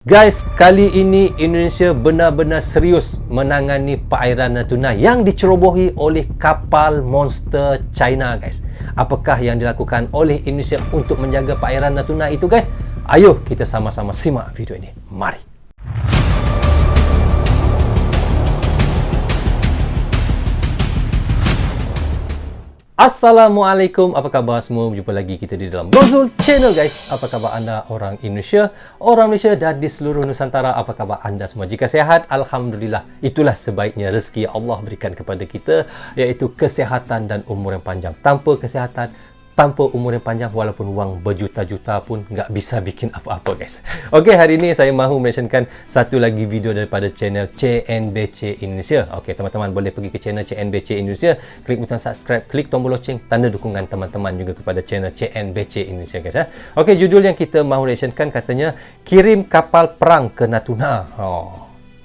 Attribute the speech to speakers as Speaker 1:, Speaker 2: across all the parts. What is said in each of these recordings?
Speaker 1: Guys, kali ini Indonesia benar-benar serius menangani perairan Natuna yang dicerobohi oleh kapal monster China, guys. Apakah yang dilakukan oleh Indonesia untuk menjaga perairan Natuna itu, guys? Ayo kita sama-sama simak video ini. Mari. Assalamualaikum, apa khabar semua? Berjumpa lagi kita di dalam Brozul Channel, guys. Apa khabar anda orang Indonesia, orang Malaysia dan di seluruh Nusantara? Apa khabar anda semua? Jika sihat, Alhamdulillah. Itulah sebaiknya rezeki Allah berikan kepada kita, iaitu kesihatan dan umur yang panjang. Tanpa kesihatan, tanpa umur yang panjang, walaupun wang berjuta-juta pun nggak bisa bikin apa-apa, guys. Okey, hari ini saya mahu mentionkan satu lagi video daripada channel CNBC Indonesia. Okey, teman-teman boleh pergi ke channel CNBC Indonesia, klik butang subscribe, klik tombol loceng, tanda dukungan teman-teman juga kepada channel CNBC Indonesia, guys. Okey, judul yang kita mahu mentionkan katanya kirim kapal perang ke Natuna.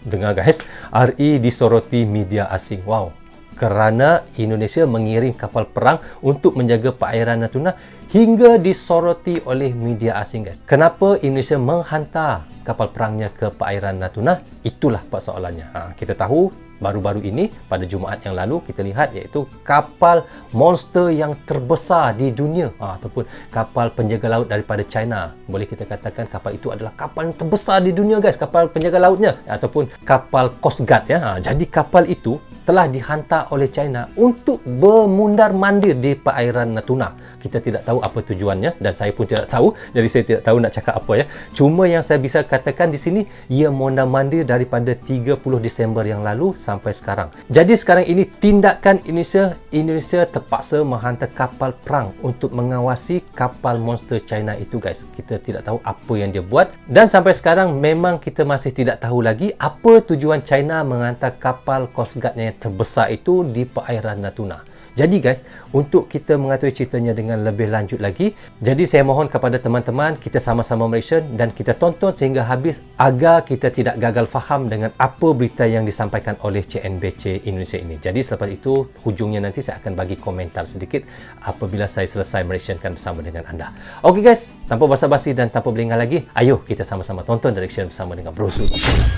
Speaker 1: Dengar, guys, RI disoroti media asing. Wow. Kerana Indonesia mengirim kapal perang untuk menjaga perairan Natuna hingga disoroti oleh media asing, guys. Kenapa Indonesia menghantar kapal perangnya ke perairan Natuna? Itulah persoalannya. Kita tahu baru-baru ini pada Jumaat yang lalu kita lihat iaitu kapal monster yang terbesar di dunia, ataupun kapal penjaga laut daripada China. Boleh kita katakan kapal itu adalah kapal yang terbesar di dunia, guys, kapal penjaga lautnya, ataupun kapal Coast Guard, ya. Jadi kapal itu telah dihantar oleh China untuk bermundar-mandir di perairan Natuna. Kita tidak tahu apa tujuannya dan saya pun tidak tahu, jadi saya tidak tahu nak cakap apa, ya. Cuma yang saya bisa katakan di sini, ia mondar-mandir daripada 30 Disember yang lalu sampai sekarang. Jadi sekarang ini tindakan Indonesia terpaksa menghantar kapal perang untuk mengawasi kapal monster China itu, guys. Kita tidak tahu apa yang dia buat dan sampai sekarang memang kita masih tidak tahu lagi apa tujuan China menghantar kapal Coast Guard-nya yang terbesar itu di perairan Natuna. Jadi, guys, untuk kita mengetahui ceritanya dengan lebih lanjut lagi, jadi saya mohon kepada teman-teman kita sama-sama mention dan kita tonton sehingga habis agar kita tidak gagal faham dengan apa berita yang disampaikan oleh CNBC Indonesia ini. Jadi selepas itu hujungnya nanti saya akan bagi komentar sedikit apabila saya selesai mereactionkan bersama dengan anda. Okey, guys, tanpa basa-basi dan tanpa berlengah lagi, ayo kita sama-sama tonton reaction bersama dengan Brozul.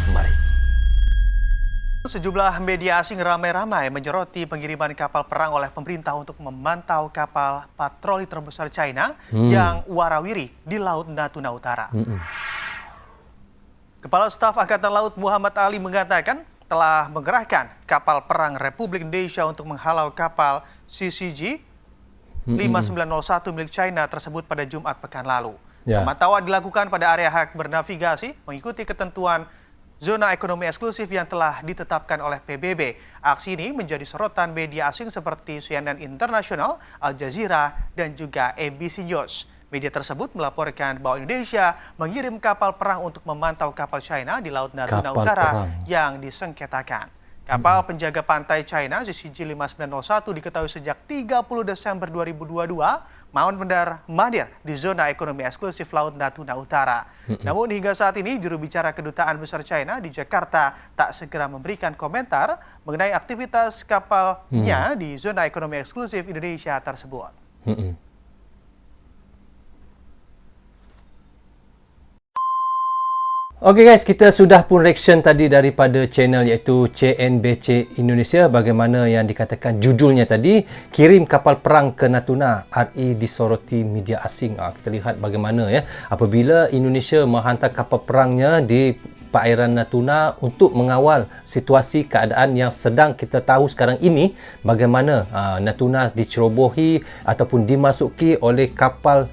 Speaker 1: Mari.
Speaker 2: Sejumlah media asing ramai-ramai menyoroti pengiriman kapal perang oleh pemerintah untuk memantau kapal patroli terbesar China yang warawiri di Laut Natuna Utara. Kepala Staf Angkatan Laut Muhammad Ali mengatakan telah mengerahkan kapal perang Republik Indonesia untuk menghalau kapal CCG 5901 milik China tersebut pada Jumat pekan lalu. Pemantauan dilakukan pada area hak bernavigasi mengikuti ketentuan zona ekonomi eksklusif yang telah ditetapkan oleh PBB. Aksi ini menjadi sorotan media asing seperti CNN International, Al Jazeera, dan juga ABC News. Media tersebut melaporkan bahwa Indonesia mengirim kapal perang untuk memantau kapal China di Laut Natuna Utara yang disengketakan. Kapal penjaga pantai China CCG 5901 diketahui sejak 30 Desember 2022 mondar-mandir di zona ekonomi eksklusif Laut Natuna Utara. Namun hingga saat ini juru bicara Kedutaan Besar China di Jakarta tak segera memberikan komentar mengenai aktivitas kapalnya di zona ekonomi eksklusif Indonesia tersebut.
Speaker 1: Okey, guys, kita sudah pun reaction tadi daripada channel iaitu CNBC Indonesia, bagaimana yang dikatakan judulnya tadi, kirim kapal perang ke Natuna, RI disoroti media asing. Kita lihat bagaimana, ya, apabila Indonesia menghantar kapal perangnya di perairan Natuna untuk mengawal situasi keadaan yang sedang kita tahu sekarang ini, bagaimana Natuna dicerobohi ataupun dimasuki oleh kapal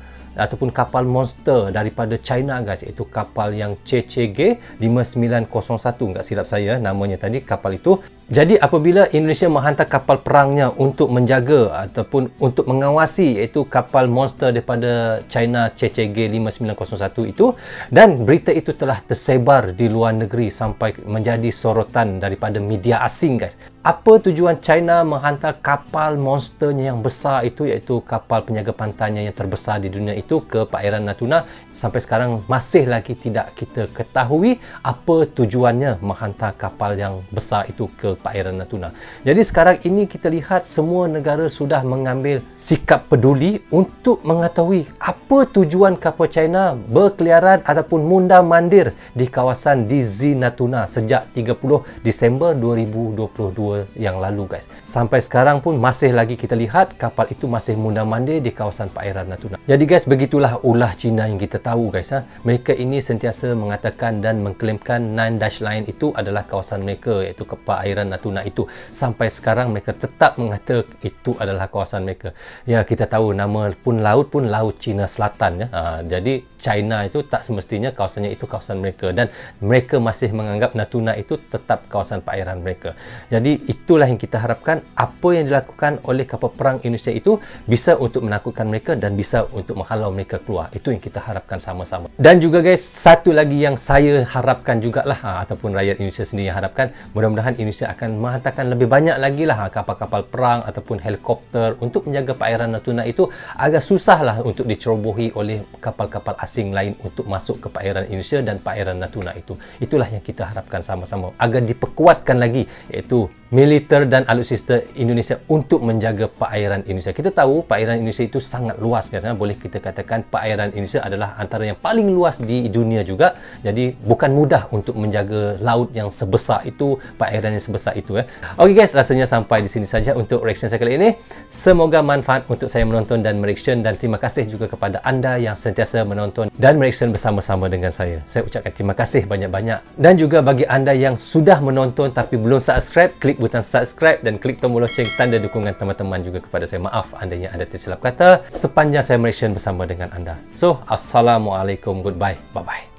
Speaker 1: monster daripada China, guys, iaitu kapal yang CCG 5901, enggak silap saya namanya tadi kapal itu. Jadi apabila Indonesia menghantar kapal perangnya untuk menjaga ataupun untuk mengawasi iaitu kapal monster daripada China CCG 5901 itu, dan berita itu telah tersebar di luar negeri sampai menjadi sorotan daripada media asing, guys. Apa tujuan China menghantar kapal monsternya yang besar itu, iaitu kapal penjaga pantainya yang terbesar di dunia itu, ke perairan Natuna? Sampai sekarang masih lagi tidak kita ketahui apa tujuannya menghantar kapal yang besar itu ke perairan Natuna. Jadi sekarang ini kita lihat semua negara sudah mengambil sikap peduli untuk mengetahui apa tujuan kapal China berkeliaran ataupun mundar-mandir di kawasan DZ Natuna sejak 30 Disember 2022 yang lalu, guys. Sampai sekarang pun masih lagi kita lihat kapal itu masih mundar-mandir di kawasan perairan Natuna. Jadi guys, begitulah ulah China yang kita tahu, guys. Mereka ini sentiasa mengatakan dan mengklaimkan Nine Dash Line itu adalah kawasan mereka, iaitu perairan Natuna itu. Sampai sekarang mereka tetap mengatakan itu adalah kawasan mereka. Ya, kita tahu nama pun laut China Selatan, ya. Jadi China itu tak semestinya kawasannya itu kawasan mereka, dan mereka masih menganggap Natuna itu tetap kawasan perairan mereka. Jadi itulah yang kita harapkan, apa yang dilakukan oleh kapal perang Indonesia itu bisa untuk menakutkan mereka dan bisa untuk menghalau mereka keluar. Itu yang kita harapkan sama-sama. Dan juga guys, satu lagi yang saya harapkan jugalah, ataupun rakyat Indonesia sendiri yang harapkan, mudah-mudahan Indonesia akan menghantarkan lebih banyak lagi lah kapal-kapal perang ataupun helikopter untuk menjaga perairan Natuna itu. Agak susahlah untuk dicerobohi oleh kapal-kapal asing lain untuk masuk ke perairan Indonesia dan perairan Natuna itu. Itulah yang kita harapkan sama-sama, agar diperkuatkan lagi iaitu militer dan alutsista Indonesia untuk menjaga perairan Indonesia. Kita tahu perairan Indonesia itu sangat luas, guys. Boleh kita katakan perairan Indonesia adalah antara yang paling luas di dunia juga. Jadi bukan mudah untuk menjaga laut yang sebesar itu, perairan yang sebesar itu, ya. Okey guys, rasanya sampai di sini saja untuk reaction saya kali ini. Semoga manfaat untuk saya menonton dan mereaction, dan terima kasih juga kepada anda yang sentiasa menonton dan mereaction bersama-sama dengan saya. Saya ucapkan terima kasih banyak-banyak. Dan juga bagi anda yang sudah menonton tapi belum subscribe, klik butang subscribe dan klik tombol loceng tanda dukungan teman-teman juga kepada saya. Maaf andainya ada tersilap kata sepanjang saya mereaction bersama dengan anda. So, assalamualaikum, goodbye, bye-bye.